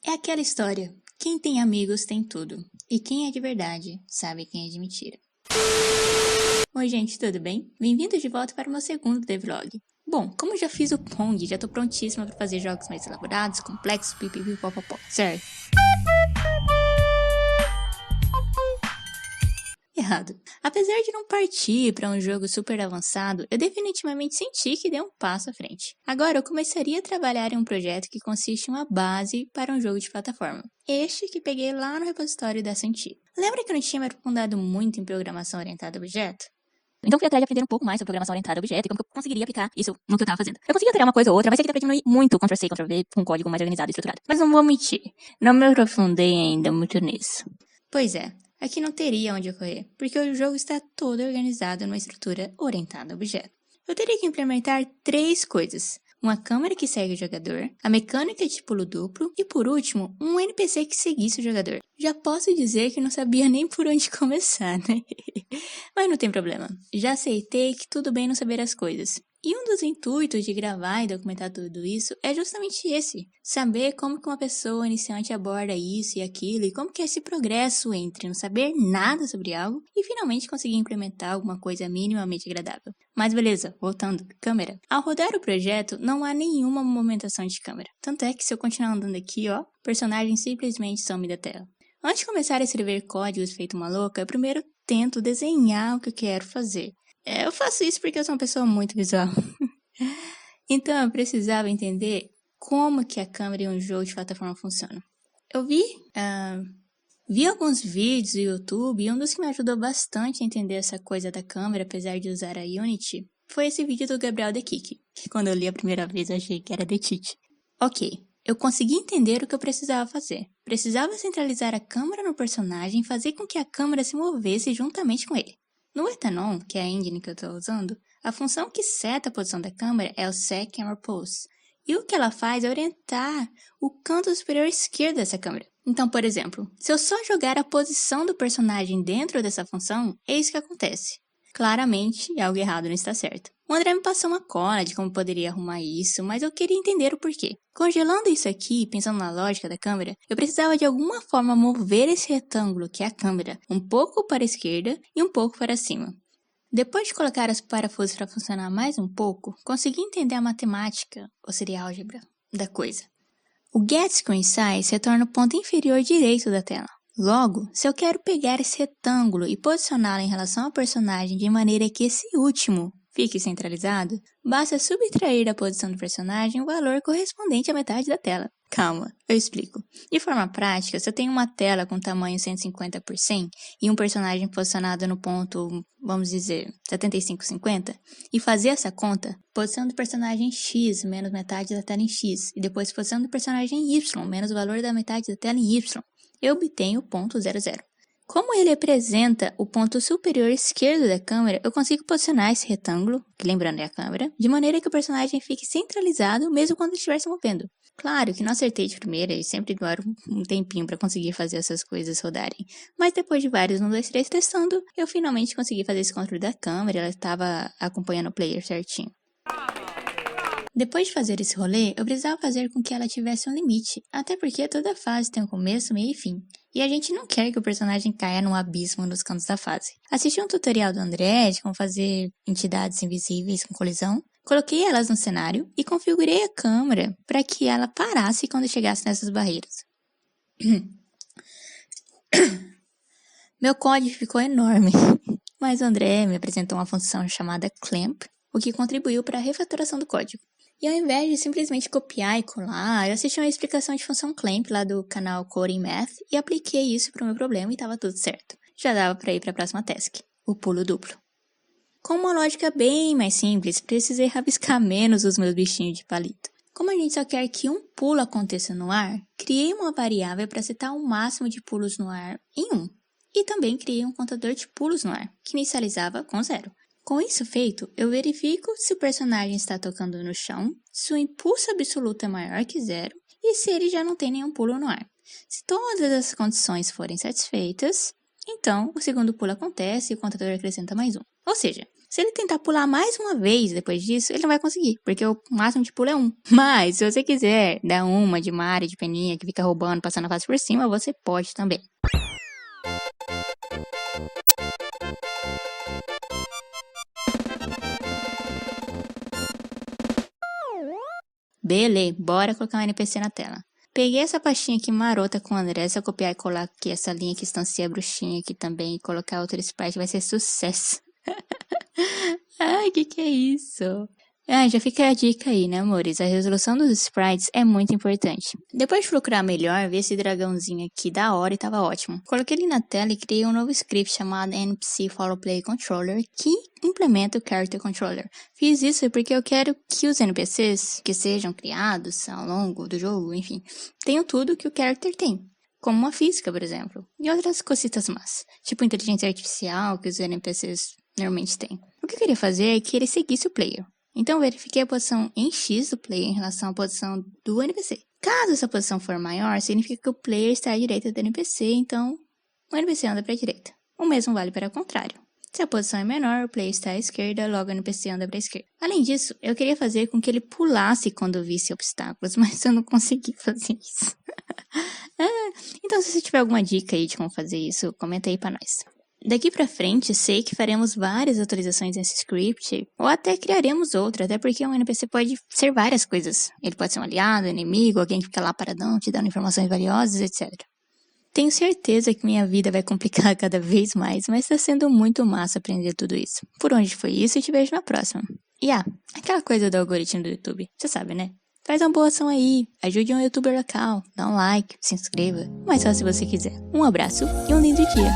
É aquela história, quem tem amigos tem tudo, e quem é de verdade sabe quem é de mentira. Oi gente, tudo bem? Bem-vindos de volta para o meu segundo devlog. Bom, como já fiz o Pong, já tô prontíssima para fazer jogos mais elaborados, complexos, pipipipopopó, certo? Errado. Apesar de não partir para um jogo super avançado, eu definitivamente senti que dei um passo à frente. Agora eu começaria a trabalhar em um projeto que consiste em uma base para um jogo de plataforma. Este que peguei lá no repositório da Santi. Lembra que eu não tinha me aprofundado muito em programação orientada a objeto? Então fui atrás de aprender um pouco mais sobre programação orientada a objeto e como que eu conseguiria aplicar isso no que eu estava fazendo. Eu conseguia alterar uma coisa ou outra, mas sei que dá pra diminuir muito Ctrl+C, Ctrl+V com um código mais organizado e estruturado. Mas não vou mentir, não me aprofundei ainda muito nisso. Pois é, aqui não teria onde ocorrer, porque o jogo está todo organizado numa estrutura orientada a objeto. Eu teria que implementar 3 coisas. Uma câmera que segue o jogador, a mecânica de pulo duplo e, por último, um NPC que seguisse o jogador. Já posso dizer que não sabia nem por onde começar, né? Mas não tem problema. Já aceitei que tudo bem não saber as coisas. E um dos intuitos de gravar e documentar tudo isso é justamente esse. Saber como que uma pessoa iniciante aborda isso e aquilo e como que é esse progresso entre não saber nada sobre algo e finalmente conseguir implementar alguma coisa minimamente agradável. Mas beleza, voltando. Câmera. Ao rodar o projeto, não há nenhuma movimentação de câmera. Tanto é que se eu continuar andando aqui, ó, o personagem simplesmente some da tela. Antes de começar a escrever códigos feito uma louca, eu primeiro tento desenhar o que eu quero fazer. Eu faço isso porque eu sou uma pessoa muito visual. Então eu precisava entender como que a câmera em um jogo de plataforma funciona. Eu vi alguns vídeos do YouTube e um dos que me ajudou bastante a entender essa coisa da câmera, apesar de usar a Unity, foi esse vídeo do Gabriel De Kik, que quando eu li a primeira vez eu achei que era The Tite. Ok, eu consegui entender o que eu precisava fazer. Precisava centralizar a câmera no personagem e fazer com que a câmera se movesse juntamente com ele. No Etanon, que é a engine que eu estou usando, a função que seta a posição da câmera é o Set Camera Pose. E o que ela faz é orientar o canto superior esquerdo dessa câmera. Então, por exemplo, se eu só jogar a posição do personagem dentro dessa função, é isso que acontece. Claramente, algo errado não está certo. O André me passou uma cola de como poderia arrumar isso, mas eu queria entender o porquê. Congelando isso aqui, pensando na lógica da câmera, eu precisava de alguma forma mover esse retângulo, que é a câmera, um pouco para a esquerda e um pouco para cima. Depois de colocar os parafusos para funcionar mais um pouco, consegui entender a matemática, ou seria a álgebra, da coisa. O Get Screen Size retorna o ponto inferior direito da tela. Logo, se eu quero pegar esse retângulo e posicioná-lo em relação ao personagem de maneira que esse último fique centralizado, basta subtrair da posição do personagem o valor correspondente à metade da tela. Calma, eu explico. De forma prática, se eu tenho uma tela com tamanho 150 por 100 e um personagem posicionado no ponto, vamos dizer, 75/50, e fazer essa conta, posição do personagem X menos metade da tela em X, e depois posição do personagem Y menos o valor da metade da tela em Y, eu obtenho o ponto 00. Como ele representa o ponto superior esquerdo da câmera, eu consigo posicionar esse retângulo, que lembrando é a câmera, de maneira que o personagem fique centralizado mesmo quando ele estiver se movendo. Claro que não acertei de primeira e sempre demora um tempinho para conseguir fazer essas coisas rodarem. Mas depois de vários 1, 2, 3 testando, eu finalmente consegui fazer esse controle da câmera, ela estava acompanhando o player certinho. Depois de fazer esse rolê, eu precisava fazer com que ela tivesse um limite, até porque toda fase tem um começo, meio e fim, e a gente não quer que o personagem caia num abismo nos cantos da fase. Assisti um tutorial do André de como fazer entidades invisíveis com colisão, coloquei elas no cenário e configurei a câmera para que ela parasse quando chegasse nessas barreiras. Meu código ficou enorme, mas o André me apresentou uma função chamada Clamp, o que contribuiu para a refatoração do código. E ao invés de simplesmente copiar e colar, eu assisti uma explicação de função clamp lá do canal Coding Math e apliquei isso para o meu problema e estava tudo certo. Já dava para ir para a próxima task, o pulo duplo. Com uma lógica bem mais simples, precisei rabiscar menos os meus bichinhos de palito. Como a gente só quer que um pulo aconteça no ar, criei uma variável para setar o máximo de pulos no ar em 1. E também criei um contador de pulos no ar, que inicializava com 0. Com isso feito, eu verifico se o personagem está tocando no chão, se o impulso absoluto é maior que 0 e se ele já não tem nenhum pulo no ar. Se todas as condições forem satisfeitas, então o segundo pulo acontece e o contador acrescenta mais 1. Ou seja, Se ele tentar pular mais uma vez depois disso, ele não vai conseguir, porque o máximo de pulo é 1. Mas, se você quiser dar uma de Mario, de Peninha, que fica roubando, passando a fase por cima, você pode também. Beleza, bora colocar um NPC na tela. Peguei essa pastinha aqui marota com o André, se eu copiar e colar aqui essa linha que estancia a bruxinha aqui também e colocar outra sprite vai ser sucesso. Ai, que é isso? Ah, já fica a dica aí, né, amores? A resolução dos sprites é muito importante. Depois de procurar melhor, vi esse dragãozinho aqui da hora e tava ótimo. Coloquei ele na tela e criei um novo script chamado NPC Follow Play Controller, que implementa o Character Controller. Fiz isso porque eu quero que os NPCs que sejam criados ao longo do jogo, enfim, tenham tudo que o character tem. Como uma física, por exemplo, e outras cositas más, tipo inteligência artificial que os NPCs normalmente têm. O que eu queria fazer é que ele seguisse o player. Então, verifiquei a posição em X do player em relação à posição do NPC. Caso essa posição for maior, significa que o player está à direita do NPC, então o NPC anda para a direita. O mesmo vale para o contrário. Se a posição é menor, o player está à esquerda, logo o NPC anda para a esquerda. Além disso, eu queria fazer com que ele pulasse quando visse obstáculos, mas eu não consegui fazer isso. Então, se você tiver alguma dica aí de como fazer isso, comenta aí para nós. Daqui pra frente, sei que faremos várias atualizações nesse script, ou até criaremos outra, até porque um NPC pode ser várias coisas. Ele pode ser um aliado, inimigo, alguém que fica lá paradão, te dando informações valiosas, etc. Tenho certeza que minha vida vai complicar cada vez mais, mas está sendo muito massa aprender tudo isso. Por onde foi isso e te vejo na próxima. E aquela coisa do algoritmo do YouTube, você sabe, né? Faz uma boa ação aí, ajude um youtuber local, dá um like, se inscreva, mas só se você quiser. Um abraço e um lindo dia!